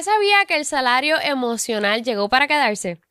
sabía que el salario emocional llegó para quedarse?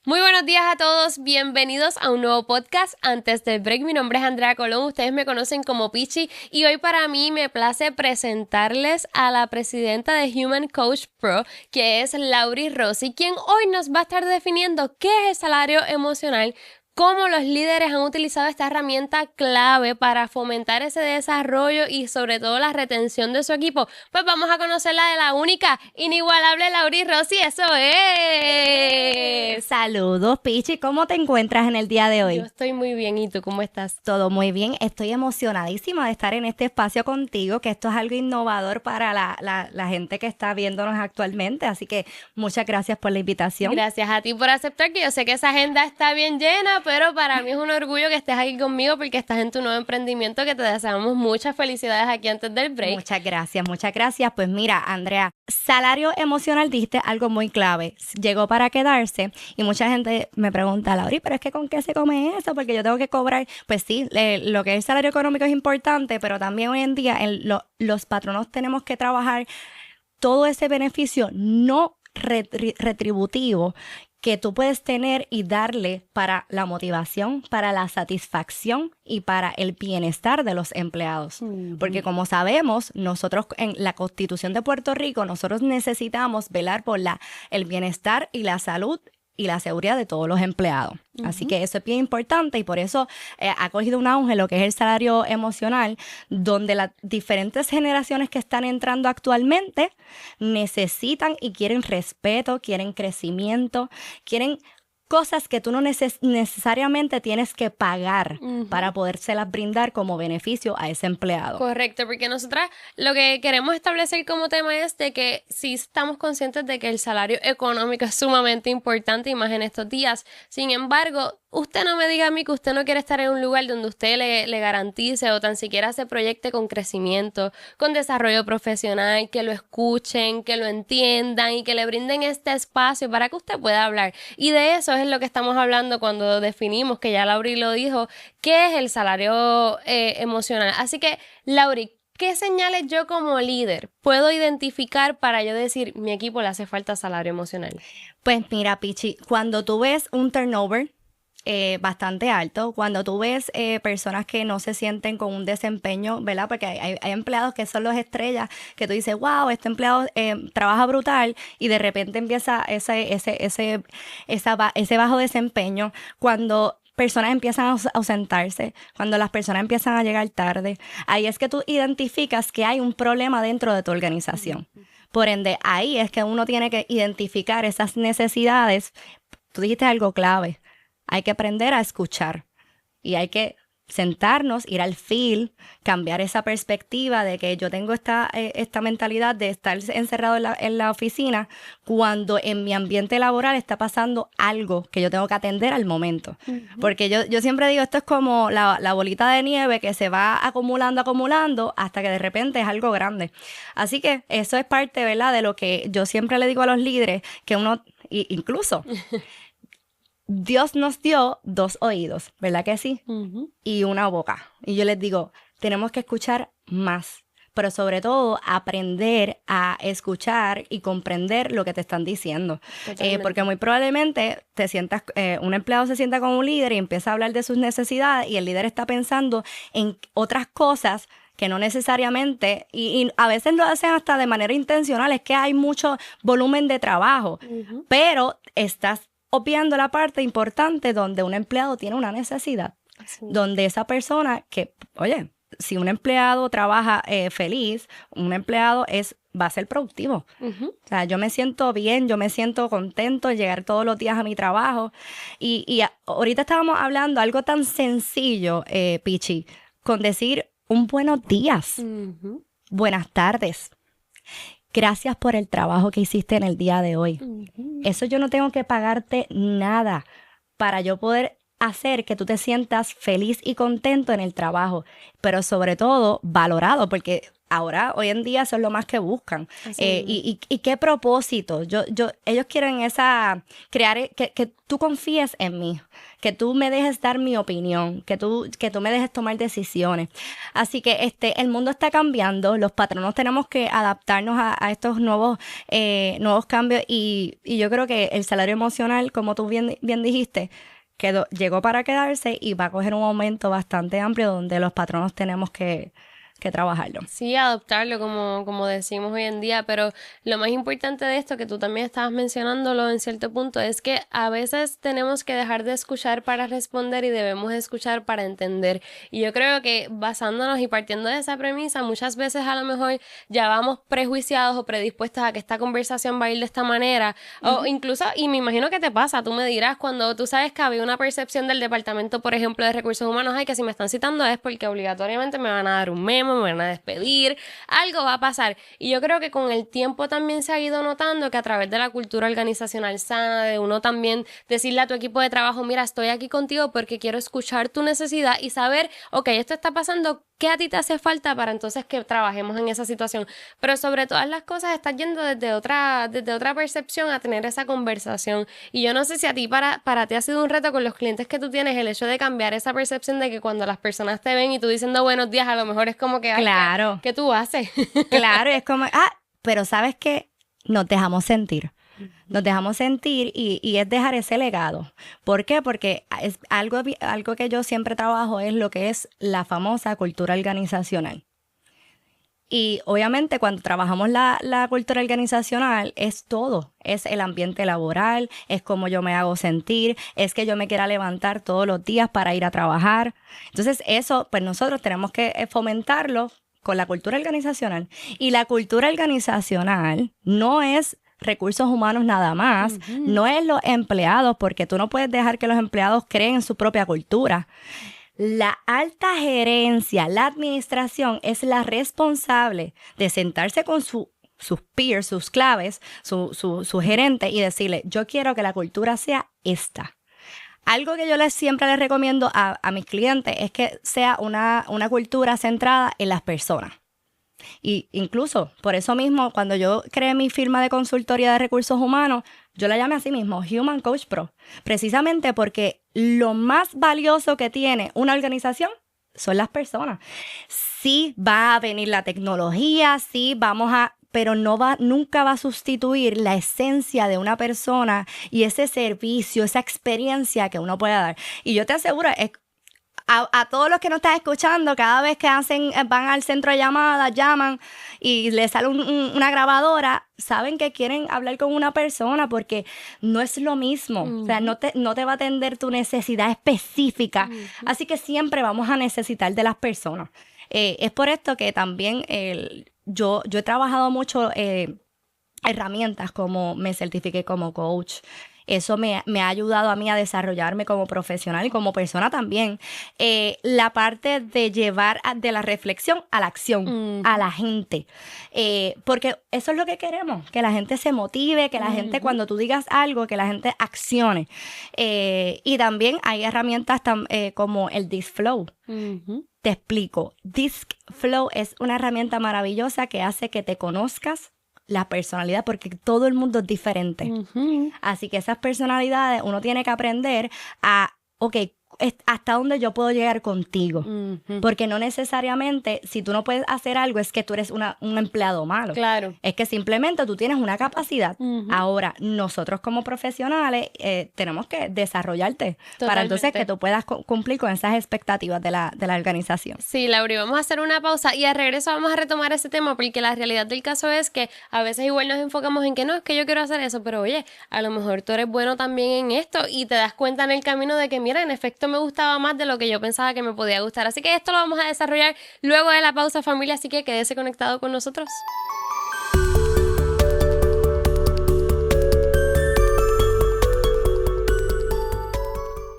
Muy buenos días a todos, bienvenidos a un nuevo podcast. Antes del break, mi nombre es Andrea Colón, ustedes me conocen como Pichi y hoy para mí me place presentarles a la presidenta de Human Coach Pro, que es Laurie Rossi, quien hoy nos va a estar definiendo qué es el salario emocional, cómo los líderes han utilizado esta herramienta clave para fomentar ese desarrollo y sobre todo la retención de su equipo. Pues vamos a conocerla de la única, inigualable Laurie Rossi, eso es. Saludos, Pichi, ¿cómo te encuentras en el día de hoy? Yo estoy muy bien, ¿y tú cómo estás? Todo muy bien, estoy emocionadísima de estar en este espacio contigo, que esto es algo innovador para la gente que está viéndonos actualmente, así que muchas gracias por la invitación. Gracias a ti por aceptar, que yo sé que esa agenda está bien llena, pero para mí es un orgullo que estés aquí conmigo porque estás en tu nuevo emprendimiento, que te deseamos muchas felicidades aquí antes del break. Muchas gracias, muchas gracias. Pues mira, Andrea, salario emocional, dijiste algo muy clave, llegó para quedarse y mucha gente me pregunta, Lauri, pero es que ¿con qué se come eso? Porque yo tengo que cobrar. Pues sí, lo que es el salario económico es importante, pero también hoy en día los patronos tenemos que trabajar todo ese beneficio no retributivo que tú puedes tener y darle para la motivación, para la satisfacción y para el bienestar de los empleados. Porque como sabemos, nosotros en la Constitución de Puerto Rico, nosotros necesitamos velar por el bienestar y la salud y la seguridad de todos los empleados. Así que eso es bien importante y por eso ha cogido un auge lo que es el salario emocional, donde las diferentes generaciones que están entrando actualmente necesitan y quieren respeto, quieren crecimiento, quieren cosas que tú no necesariamente tienes que pagar para podérselas brindar como beneficio a ese empleado. Correcto, porque nosotras lo que queremos establecer como tema es de que sí estamos conscientes de que el salario económico es sumamente importante y más en estos días. Sin embargo, usted no me diga a mí que usted no quiere estar en un lugar donde usted le garantice o tan siquiera se proyecte con crecimiento, con desarrollo profesional, que lo escuchen, que lo entiendan y que le brinden este espacio para que usted pueda hablar. Y de eso es lo que estamos hablando cuando definimos, que ya Laurie lo dijo, qué es el salario emocional. Así que, Laurie, ¿qué señales yo como líder puedo identificar para yo decir, mi equipo le hace falta salario emocional? Pues mira, Pichi, cuando tú ves un turnover bastante alto, cuando tú ves personas que no se sienten con un desempeño, ¿verdad? Porque hay empleados que son los estrellas, que tú dices, wow, este empleado trabaja brutal y de repente empieza ese bajo desempeño, cuando personas empiezan a ausentarse, cuando las personas empiezan a llegar tarde, ahí es que tú identificas que hay un problema dentro de tu organización. Por ende, ahí es que uno tiene que identificar esas necesidades. Tú dijiste algo clave. Hay que aprender a escuchar y hay que sentarnos, ir al feel, cambiar esa perspectiva de que yo tengo esta mentalidad de estar encerrado en la oficina cuando en mi ambiente laboral está pasando algo que yo tengo que atender al momento. Porque yo siempre digo, esto es como la bolita de nieve que se va acumulando hasta que de repente es algo grande. Así que eso es parte, ¿verdad?, de lo que yo siempre le digo a los líderes, que uno, incluso... Dios nos dio 2 oídos, ¿verdad que sí? Y una boca. Y yo les digo, tenemos que escuchar más, pero sobre todo aprender a escuchar y comprender lo que te están diciendo. Porque muy probablemente un empleado se sienta con un líder y empieza a hablar de sus necesidades y el líder está pensando en otras cosas que no necesariamente, y a veces lo hacen hasta de manera intencional, es que hay mucho volumen de trabajo, pero estás obviando la parte importante donde un empleado tiene una necesidad, donde esa persona que, oye, si un empleado trabaja feliz, un empleado va a ser productivo. O sea, yo me siento bien, yo me siento contento de llegar todos los días a mi trabajo. Y ahorita estábamos hablando algo tan sencillo, Pichi, con decir un buenos días, buenas tardes. Gracias por el trabajo que hiciste en el día de hoy. Eso yo no tengo que pagarte nada para yo poder hacer que tú te sientas feliz y contento en el trabajo, pero sobre todo valorado, porque ahora, hoy en día, eso es lo más que buscan. Así Y qué propósito. Ellos quieren crear, que tú confíes en mí, que tú me dejes dar mi opinión, que tú me dejes tomar decisiones. Así que el mundo está cambiando, los patronos tenemos que adaptarnos a estos nuevos cambios y yo creo que el salario emocional, como tú bien dijiste, llegó para quedarse y va a coger un aumento bastante amplio donde los patronos tenemos que trabajarlo. Sí, adoptarlo como decimos hoy en día, pero lo más importante de esto, que tú también estabas mencionándolo en cierto punto, es que a veces tenemos que dejar de escuchar para responder y debemos escuchar para entender. Y yo creo que basándonos y partiendo de esa premisa, muchas veces a lo mejor ya vamos prejuiciados o predispuestos a que esta conversación va a ir de esta manera, o incluso, y me imagino que te pasa, tú me dirás, cuando tú sabes que había una percepción del departamento, por ejemplo, de recursos humanos, ay, que si me están citando es porque obligatoriamente me van a dar un memo, me van a despedir, algo va a pasar. Y yo creo que con el tiempo también se ha ido notando que a través de la cultura organizacional sana, de uno también decirle a tu equipo de trabajo, mira, estoy aquí contigo porque quiero escuchar tu necesidad y saber, ok, esto está pasando, ¿qué a ti te hace falta para entonces que trabajemos en esa situación? Pero sobre todas las cosas estás yendo desde otra percepción a tener esa conversación. Y yo no sé si a ti para ti ha sido un reto con los clientes que tú tienes el hecho de cambiar esa percepción de que cuando las personas te ven y tú diciendo buenos días, a lo mejor es como que, ay, claro. ¿qué tú haces? Claro, es como, pero ¿sabes qué? Nos dejamos sentir. Nos dejamos sentir y es dejar ese legado. ¿Por qué? Porque es algo que yo siempre trabajo es lo que es la famosa cultura organizacional. Y obviamente cuando trabajamos la cultura organizacional es todo, es el ambiente laboral, es cómo yo me hago sentir, es que yo me quiera levantar todos los días para ir a trabajar. Entonces eso, pues nosotros tenemos que fomentarlo con la cultura organizacional. Y la cultura organizacional no es recursos humanos nada más, no es los empleados, porque tú no puedes dejar que los empleados creen en su propia cultura. La alta gerencia, la administración es la responsable de sentarse con sus peers, sus claves, su gerente y decirle, yo quiero que la cultura sea esta. Algo que yo siempre les recomiendo a mis clientes es que sea una cultura centrada en las personas. Y incluso, por eso mismo, cuando yo creé mi firma de consultoría de recursos humanos, yo la llamé así mismo, Human Coach Pro, precisamente porque lo más valioso que tiene una organización son las personas. Sí va a venir la tecnología, sí pero nunca va a sustituir la esencia de una persona y ese servicio, esa experiencia que uno puede dar. Y yo te aseguro, a todos los que nos están escuchando, cada vez que van al centro de llamadas, llaman y les sale una grabadora, saben que quieren hablar con una persona porque no es lo mismo. O sea, no te va a atender tu necesidad específica. Así que siempre vamos a necesitar de las personas. Es por esto que también yo he trabajado mucho herramientas como me certifiqué como coach. Eso me ha ayudado a mí a desarrollarme como profesional y como persona también. La parte de llevar de la reflexión a la acción, a la gente. Porque eso es lo que queremos, que la gente se motive, que la gente cuando tú digas algo, que la gente accione. Y también hay herramientas como el Disc Flow. Te explico. Disc Flow es una herramienta maravillosa que hace que te conozcas la personalidad, porque todo el mundo es diferente. Así que esas personalidades uno tiene que aprender hasta dónde yo puedo llegar contigo. Porque no necesariamente, si tú no puedes hacer algo, es que tú eres un empleado malo. Claro. Es que simplemente tú tienes una capacidad. Ahora, nosotros como profesionales tenemos que desarrollarte para entonces que tú puedas cumplir con esas expectativas de la organización. Sí, Lauri, vamos a hacer una pausa y al regreso vamos a retomar ese tema porque la realidad del caso es que a veces igual nos enfocamos en que no, es que yo quiero hacer eso, pero oye, a lo mejor tú eres bueno también en esto y te das cuenta en el camino de que, mira, en efecto me gustaba más de lo que yo pensaba que me podía gustar. Así que esto lo vamos a desarrollar luego de la pausa, familia, así que quédese conectado con nosotros.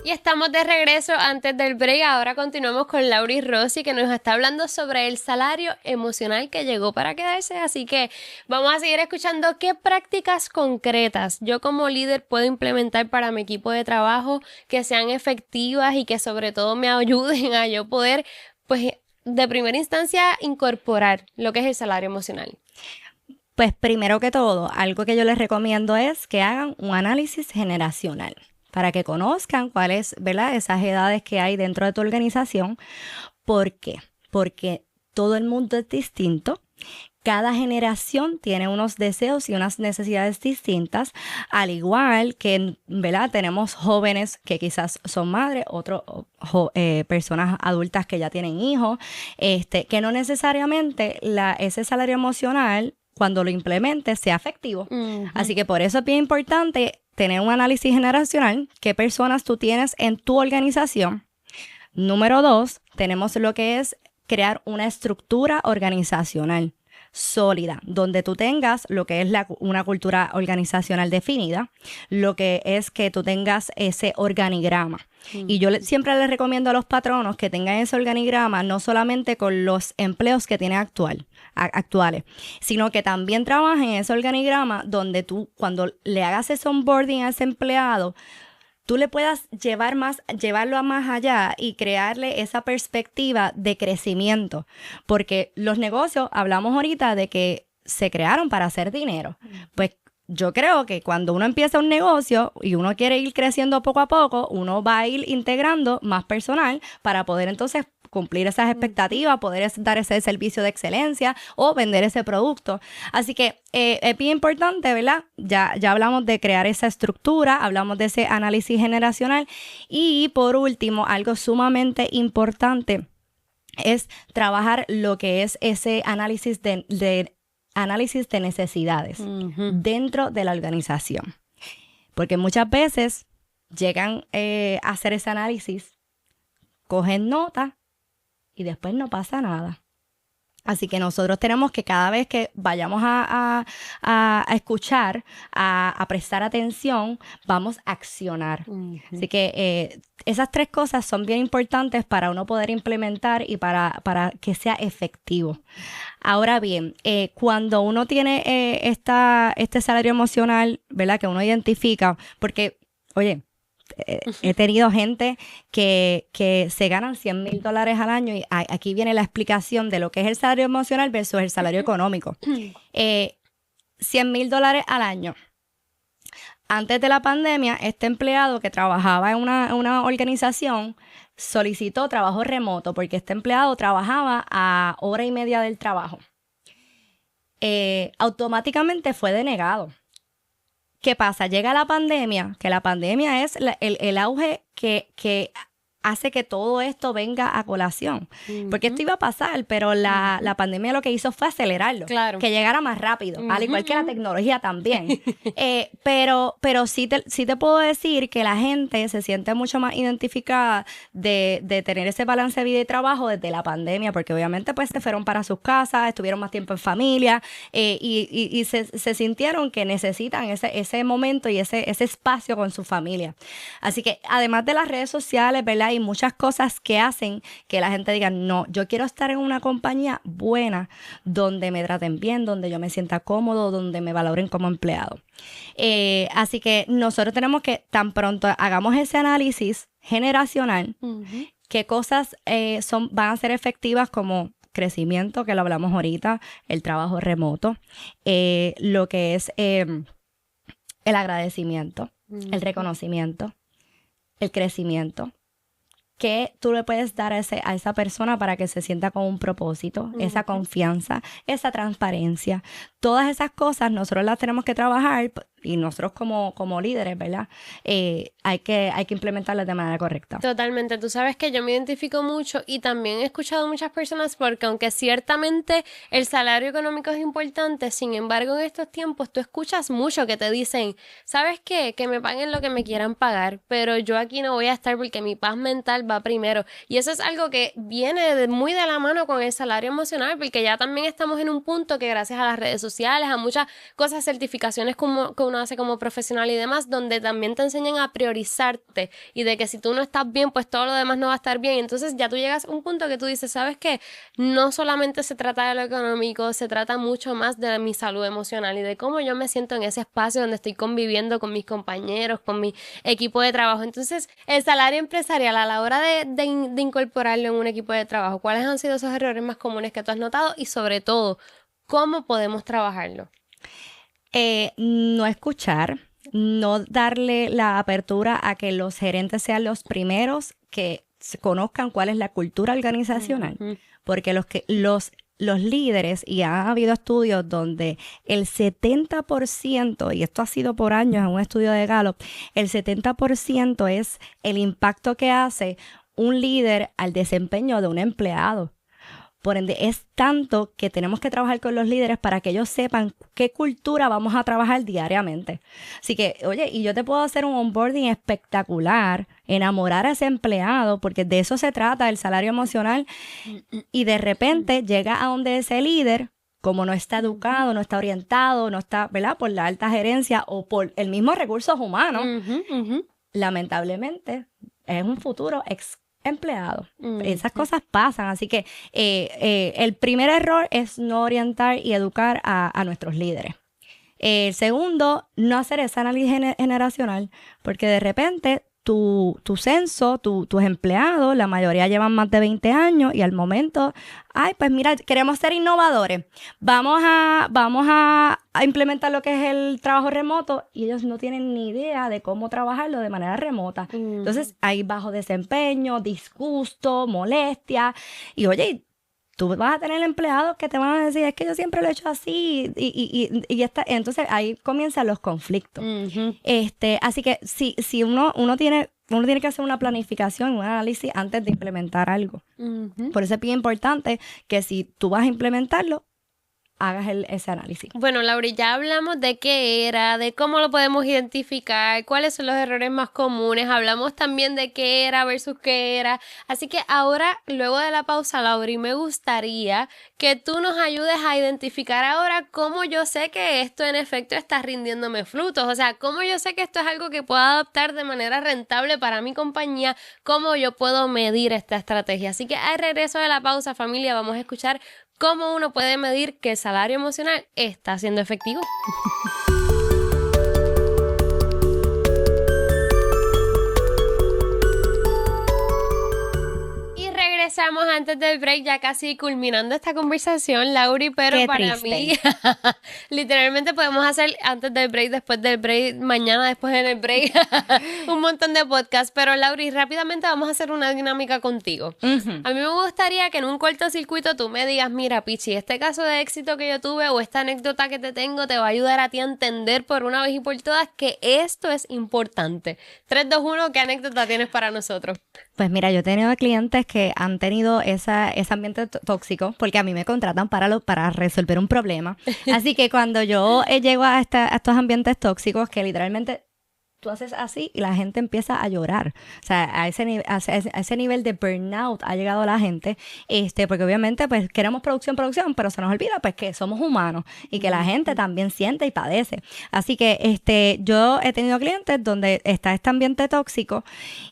Y estamos de regreso antes del break. Ahora continuamos con Lauri Rossi, que nos está hablando sobre el salario emocional que llegó para quedarse. Así que vamos a seguir escuchando qué prácticas concretas yo como líder puedo implementar para mi equipo de trabajo que sean efectivas y que sobre todo me ayuden a yo poder, pues, de primera instancia incorporar lo que es el salario emocional? Pues primero que todo, algo que yo les recomiendo es que hagan un análisis generacional para que conozcan cuáles, ¿verdad?, esas edades que hay dentro de tu organización. ¿Por qué? Porque todo el mundo es distinto. Cada generación tiene unos deseos y unas necesidades distintas, al igual que, ¿verdad?, tenemos jóvenes que quizás son madres, otros personas adultas que ya tienen hijos, que no necesariamente ese salario emocional, cuando lo implementes, sea efectivo. Uh-huh. Así que por eso es bien importante tener un análisis generacional, qué personas tú tienes en tu organización. Número 2, tenemos lo que es crear una estructura organizacional sólida, donde tú tengas lo que es una cultura organizacional definida, lo que es que tú tengas ese organigrama. Y yo siempre les recomiendo a los patronos que tengan ese organigrama no solamente con los empleos que tienen actuales, sino que también trabajen en ese organigrama donde tú, cuando le hagas ese onboarding a ese empleado, tú le puedas llevarlo a más allá y crearle esa perspectiva de crecimiento. Porque los negocios, hablamos ahorita de que se crearon para hacer dinero. Pues yo creo que cuando uno empieza un negocio y uno quiere ir creciendo poco a poco, uno va a ir integrando más personal para poder entonces cumplir esas expectativas, poder dar ese servicio de excelencia o vender ese producto. Así que es bien importante, ¿verdad? Ya hablamos de crear esa estructura, hablamos de ese análisis generacional y por último, algo sumamente importante es trabajar lo que es ese análisis de necesidades dentro de la organización. Porque muchas veces llegan a hacer ese análisis, cogen nota y después no pasa nada. Así que nosotros tenemos que cada vez que vayamos a escuchar, a prestar atención, vamos a accionar. Así que esas 3 cosas son bien importantes para uno poder implementar y para que sea efectivo. Ahora bien, cuando uno tiene este salario emocional, ¿verdad?, que uno identifica, porque, oye, he tenido gente que se ganan $100,000 al año y aquí viene la explicación de lo que es el salario emocional versus el salario económico. $100,000 al año. Antes de la pandemia, este empleado que trabajaba en una organización solicitó trabajo remoto porque este empleado trabajaba a hora y media del trabajo. Automáticamente fue denegado. ¿Qué pasa? Llega la pandemia, que la pandemia es el auge que hace que todo esto venga a colación. Porque esto iba a pasar, pero la pandemia lo que hizo fue acelerarlo. Claro. Que llegara más rápido, al igual que la tecnología también. Pero sí te puedo decir que la gente se siente mucho más identificada de tener ese balance de vida y trabajo desde la pandemia, porque obviamente pues se fueron para sus casas, estuvieron más tiempo en familia y se sintieron que necesitan ese momento y ese espacio con su familia. Así que además de las redes sociales, ¿verdad?, hay muchas cosas que hacen que la gente diga, no, yo quiero estar en una compañía buena, donde me traten bien, donde yo me sienta cómodo, donde me valoren como empleado. Así que nosotros tenemos que, tan pronto hagamos ese análisis generacional, qué cosas van a ser efectivas como crecimiento, que lo hablamos ahorita, el trabajo remoto, lo que es el agradecimiento, el reconocimiento, el crecimiento. ¿Qué tú le puedes dar a esa persona para que se sienta con un propósito? Esa confianza, esa transparencia. Todas esas cosas nosotros las tenemos que trabajar y nosotros como líderes, ¿verdad? Hay que implementarlas de manera correcta. Totalmente. Tú sabes que yo me identifico mucho y también he escuchado muchas personas porque aunque ciertamente el salario económico es importante, sin embargo en estos tiempos tú escuchas mucho que te dicen, ¿sabes qué? Que me paguen lo que me quieran pagar, pero yo aquí no voy a estar porque mi paz mental va primero. Y eso es algo que viene muy de la mano con el salario emocional, porque ya también estamos en un punto que gracias a las redes sociales, a muchas cosas, certificaciones que uno uno hace como profesional y demás, donde también te enseñan a priorizarte y de que si tú no estás bien, pues todo lo demás no va a estar bien. Entonces ya tú llegas a un punto que tú dices, ¿sabes qué? No solamente se trata de lo económico, se trata mucho más de mi salud emocional y de cómo yo me siento en ese espacio donde estoy conviviendo con mis compañeros, con mi equipo de trabajo. Entonces, el salario empresarial a la hora de incorporarlo en un equipo de trabajo, ¿cuáles han sido esos errores más comunes que tú has notado? Y sobre todo, ¿cómo podemos trabajarlo? No escuchar, no darle la apertura a que los gerentes sean los primeros que conozcan cuál es la cultura organizacional, porque los líderes, y ha habido estudios donde el 70%, y esto ha sido por años en un estudio de Gallup, el 70% es el impacto que hace un líder al desempeño de un empleado. Por ende, es tanto que tenemos que trabajar con los líderes para que ellos sepan qué cultura vamos a trabajar diariamente. Así que, oye, y yo te puedo hacer un onboarding espectacular, enamorar a ese empleado, porque de eso se trata, el salario emocional, y de repente llega a donde ese líder, como no está educado, no está orientado, no está, ¿verdad?, por la alta gerencia o por el mismo recursos humanos, lamentablemente es un futuro empleado. Esas cosas pasan, así que el primer error es no orientar y educar a nuestros líderes. El segundo, no hacer ese análisis generacional, porque de repente tu censo, tus empleados, la mayoría llevan más de 20 años y al momento, pues mira, queremos ser innovadores, vamos a implementar lo que es el trabajo remoto y ellos no tienen ni idea de cómo trabajarlo de manera remota. Entonces hay bajo desempeño, disgusto, molestia y oye, tú vas a tener empleados que te van a decir, es que yo siempre lo he hecho así entonces ahí comienzan los conflictos. Así que si uno tiene que hacer una planificación, un análisis antes de implementar algo. Por eso es bien importante que si tú vas a implementarlo, hagas ese análisis. Bueno, Lauri, ya hablamos de qué era, de cómo lo podemos identificar, cuáles son los errores más comunes, hablamos también de qué era versus qué era. Así que ahora, luego de la pausa, Lauri, me gustaría que tú nos ayudes a identificar ahora cómo yo sé que esto en efecto está rindiéndome frutos. O sea, cómo yo sé que esto es algo que puedo adoptar de manera rentable para mi compañía, cómo yo puedo medir esta estrategia. Así que al regreso de la pausa, familia, vamos a escuchar cómo uno puede medir que el salario emocional está siendo efectivo. Regresamos antes del break, ya casi culminando esta conversación, Lauri, pero Qué para triste. mí, literalmente podemos hacer antes del break, después del break, mañana después en el break, un montón de podcasts. Pero Lauri, rápidamente vamos a hacer una dinámica contigo. A mí me gustaría que en un cortocircuito tú me digas, mira, Pichi, este caso de éxito que yo tuve o esta anécdota que te tengo te va a ayudar a ti a entender por una vez y por todas que esto es importante. 3, 2, 1, ¿qué anécdota tienes para nosotros? Pues mira, yo he tenido clientes que han tenido ese ambiente tóxico porque a mí me contratan para resolver un problema. Así que cuando yo llego a estos ambientes tóxicos que literalmente tú haces así y la gente empieza a llorar. O sea, a ese nivel de burnout ha llegado la gente, porque obviamente pues queremos producción, pero se nos olvida pues que somos humanos y que la gente también siente y padece. Así que yo he tenido clientes donde está este ambiente tóxico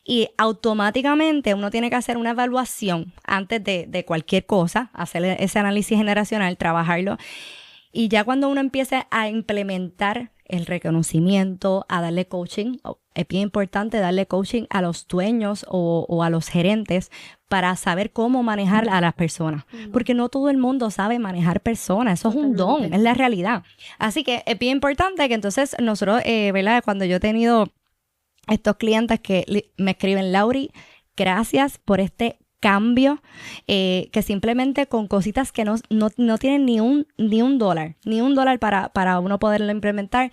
y automáticamente uno tiene que hacer una evaluación antes de cualquier cosa, hacer ese análisis generacional, trabajarlo. Y ya cuando uno empieza a implementar el reconocimiento, a darle coaching, es bien importante darle coaching a los dueños o a los gerentes para saber cómo manejar a las personas. Porque no todo el mundo sabe manejar personas, eso es un don, es la realidad. Así que es bien importante que entonces nosotros, ¿verdad? Cuando yo he tenido estos clientes que me escriben, Lauri, gracias por este cambio, que simplemente con cositas que no tienen ni un dólar para uno poderlo implementar.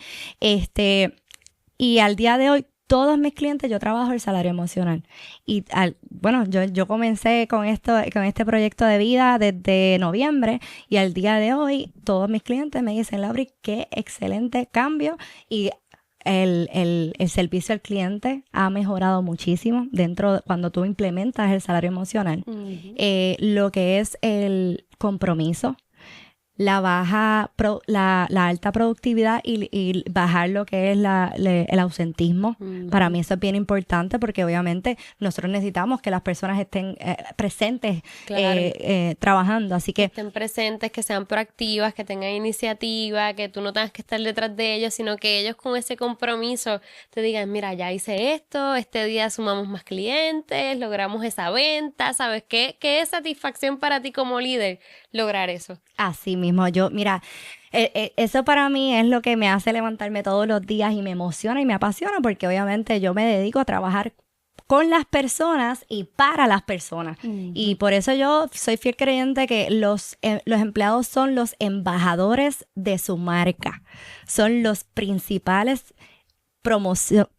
Y al día de hoy, todos mis clientes, yo trabajo el salario emocional. Y yo comencé con este proyecto de vida desde noviembre y al día de hoy, todos mis clientes me dicen, Lauri, qué excelente cambio. Y el servicio al cliente ha mejorado muchísimo cuando tú implementas el salario emocional. Lo que es el compromiso, la alta productividad y bajar lo que es el ausentismo. Para mí eso es bien importante porque obviamente nosotros necesitamos que las personas estén presentes trabajando. Así que estén presentes, que sean proactivas, que tengan iniciativa, que tú no tengas que estar detrás de ellos, sino que ellos con ese compromiso te digan, mira, ya hice esto, este día sumamos más clientes, logramos esa venta, ¿sabes qué? ¿Qué es satisfacción para ti como líder lograr eso? así mismo, mira, eso para mí es lo que me hace levantarme todos los días y me emociona y me apasiona porque obviamente yo me dedico a trabajar con las personas y para las personas. Y por eso yo soy fiel creyente que los empleados son los embajadores de su marca, son los principales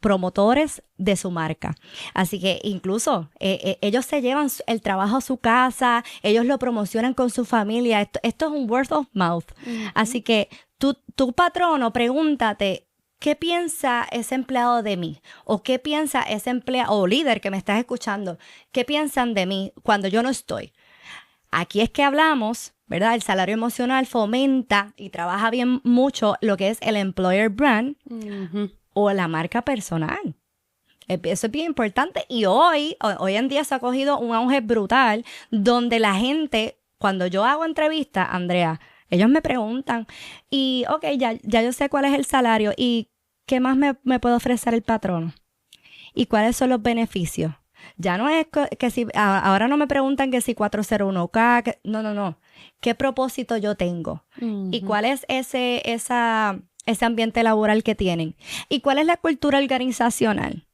promotores de su marca. Así que incluso ellos se llevan el trabajo a su casa, ellos lo promocionan con su familia. Esto es un word of mouth. Así que tu patrono, pregúntate, ¿qué piensa ese empleado de mí? ¿O qué piensa ese empleado o líder que me estás escuchando? ¿Qué piensan de mí cuando yo no estoy? Aquí es que hablamos, ¿verdad? El salario emocional fomenta y trabaja bien mucho lo que es el employer brand o la marca personal. Eso es bien importante y hoy en día se ha cogido un auge brutal donde la gente, cuando yo hago entrevistas, Andrea, ellos me preguntan y ya yo sé cuál es el salario y qué más me puede ofrecer el patrono y cuáles son los beneficios. Ya no es que si, ahora no me preguntan que si 401k, no. ¿Qué propósito yo tengo? ¿Y cuál es ese ambiente laboral que tienen? ¿Y cuál es la cultura organizacional?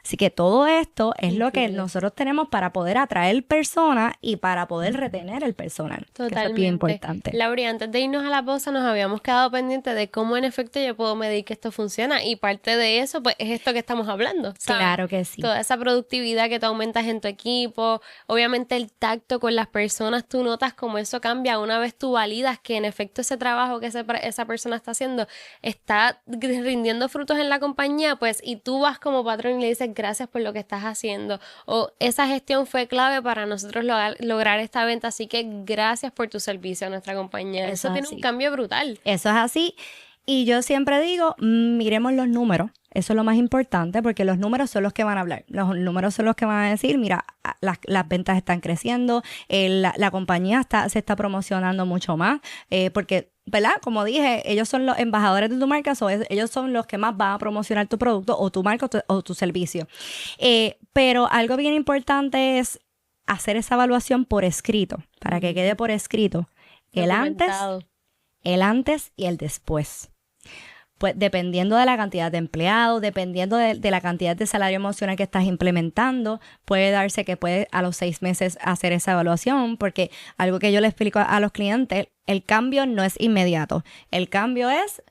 Así que todo esto es lo que nosotros tenemos para poder atraer personas y para poder retener el personal. Totalmente. Eso es bien importante. Lauri, antes de irnos a la pausa nos habíamos quedado pendientes de cómo en efecto yo puedo medir que esto funciona y parte de eso pues es esto que estamos hablando, ¿sabes? Claro que sí. Toda esa productividad que tú aumentas en tu equipo, obviamente el tacto con las personas, tú notas cómo eso cambia una vez tú validas que en efecto ese trabajo que esa persona está haciendo está rindiendo frutos en la compañía, pues y tú vas como patrón y le dices gracias por lo que estás haciendo o esa gestión fue clave para nosotros lograr esta venta, así que gracias por tu servicio a nuestra compañía. Eso tiene un cambio brutal. Eso es así y yo siempre digo, miremos los números. Eso es lo más importante porque los números son los que van a hablar. Los números son los que van a decir, mira, las ventas están creciendo, la compañía se está promocionando mucho más porque, ¿verdad? Como dije, ellos son los embajadores de tu marca, ellos son los que más van a promocionar tu producto o tu marca o tu servicio. Pero algo bien importante es hacer esa evaluación por escrito, para que quede por escrito el antes y el después. Pues dependiendo de la cantidad de empleados, dependiendo de la cantidad de salario emocional que estás implementando, puede darse que puede a los 6 meses hacer esa evaluación, porque algo que yo le explico a los clientes, el cambio no es inmediato, el cambio es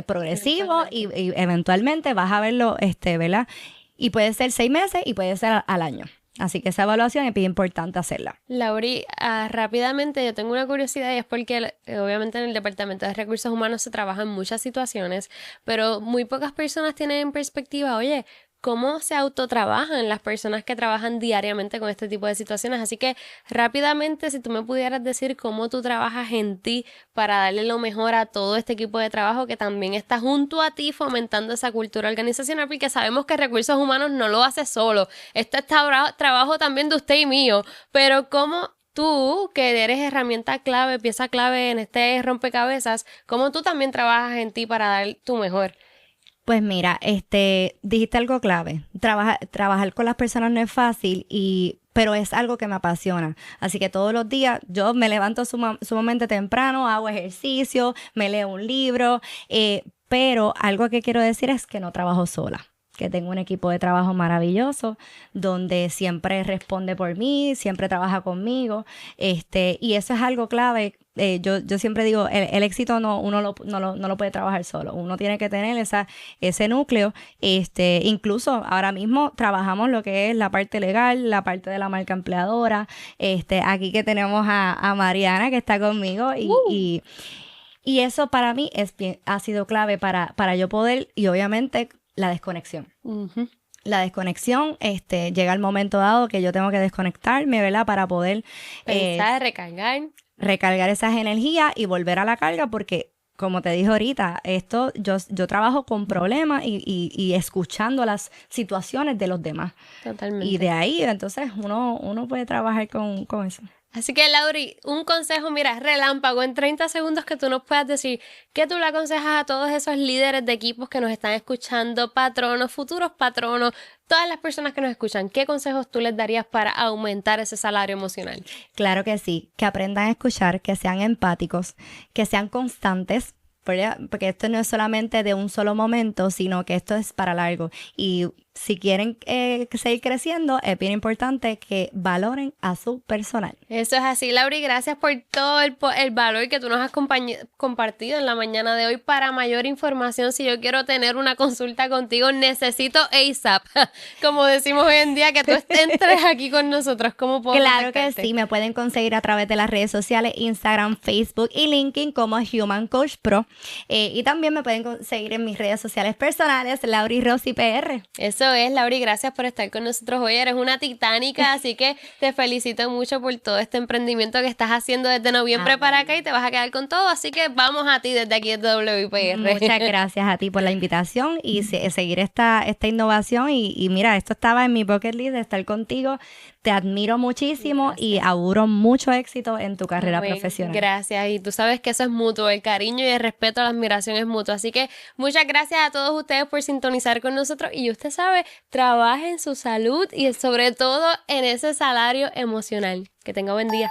progresivo y eventualmente vas a verlo, ¿verdad? Y puede ser 6 meses y puede ser al año. Así que esa evaluación es bien importante hacerla. Lauri, rápidamente yo tengo una curiosidad y es porque obviamente en el Departamento de Recursos Humanos se trabaja en muchas situaciones, pero muy pocas personas tienen en perspectiva, oye, cómo se autotrabajan las personas que trabajan diariamente con este tipo de situaciones. Así que rápidamente, si tú me pudieras decir cómo tú trabajas en ti para darle lo mejor a todo este equipo de trabajo que también está junto a ti fomentando esa cultura organizacional, porque sabemos que Recursos Humanos no lo hace solo. Esto es trabajo también de usted y mío, pero cómo tú, que eres herramienta clave, pieza clave en este rompecabezas, cómo tú también trabajas en ti para dar tu mejor. Pues mira, dijiste algo clave. Trabajar con las personas no es fácil, pero es algo que me apasiona. Así que todos los días yo me levanto sumamente temprano, hago ejercicio, me leo un libro, pero algo que quiero decir es que no trabajo sola, que tengo un equipo de trabajo maravilloso, donde siempre responde por mí, siempre trabaja conmigo, y eso es algo clave. Yo siempre digo, el éxito uno no lo puede trabajar solo, uno tiene que tener ese núcleo, incluso ahora mismo trabajamos lo que es la parte legal, la parte de la marca empleadora, aquí que tenemos a Mariana que está conmigo y eso para mí ha sido clave para yo poder, y obviamente la desconexión. Uh-huh. La desconexión, llega el momento dado que yo tengo que desconectarme, ¿verdad? Para poder pensar, recargar. recargar esas energías y volver a la carga porque, como te dije ahorita, yo trabajo con problemas y escuchando las situaciones de los demás. Totalmente. Y de ahí, entonces, uno puede trabajar con eso. Así que, Lauri, un consejo, mira, relámpago, en 30 segundos que tú nos puedas decir, ¿qué tú le aconsejas a todos esos líderes de equipos que nos están escuchando, patronos, futuros patronos, todas las personas que nos escuchan? ¿Qué consejos tú les darías para aumentar ese salario emocional? Claro que sí, que aprendan a escuchar, que sean empáticos, que sean constantes, ¿verdad? Porque esto no es solamente de un solo momento, sino que esto es para largo. Y si quieren seguir creciendo, es bien importante que valoren a su personal. Eso es así, Lauri. Gracias por todo el valor que tú nos has compartido en la mañana de hoy. Para mayor información, si yo quiero tener una consulta contigo, necesito ASAP. Como decimos hoy en día, que tú entres aquí con nosotros. ¿Cómo puedo Claro que contactarte? sí, me pueden conseguir a través de las redes sociales, Instagram, Facebook y LinkedIn como Human Coach Pro. Y también me pueden conseguir en mis redes sociales personales, Lauri Rossi PR. Eso es, Lauri, gracias por estar con nosotros hoy. Eres una titánica, así que te felicito mucho por todo este emprendimiento que estás haciendo desde noviembre para acá y te vas a quedar con todo, así que vamos a ti desde aquí desde WIPR. Muchas gracias a ti por la invitación y seguir esta innovación y mira, esto estaba en mi bucket list de estar contigo. Te admiro muchísimo y auguro mucho éxito en tu carrera profesional. Gracias, y tú sabes que eso es mutuo, el cariño y el respeto, la admiración es mutuo, así que muchas gracias a todos ustedes por sintonizar con nosotros y usted sabe, trabaje en su salud y sobre todo en ese salario emocional. Que tenga buen día.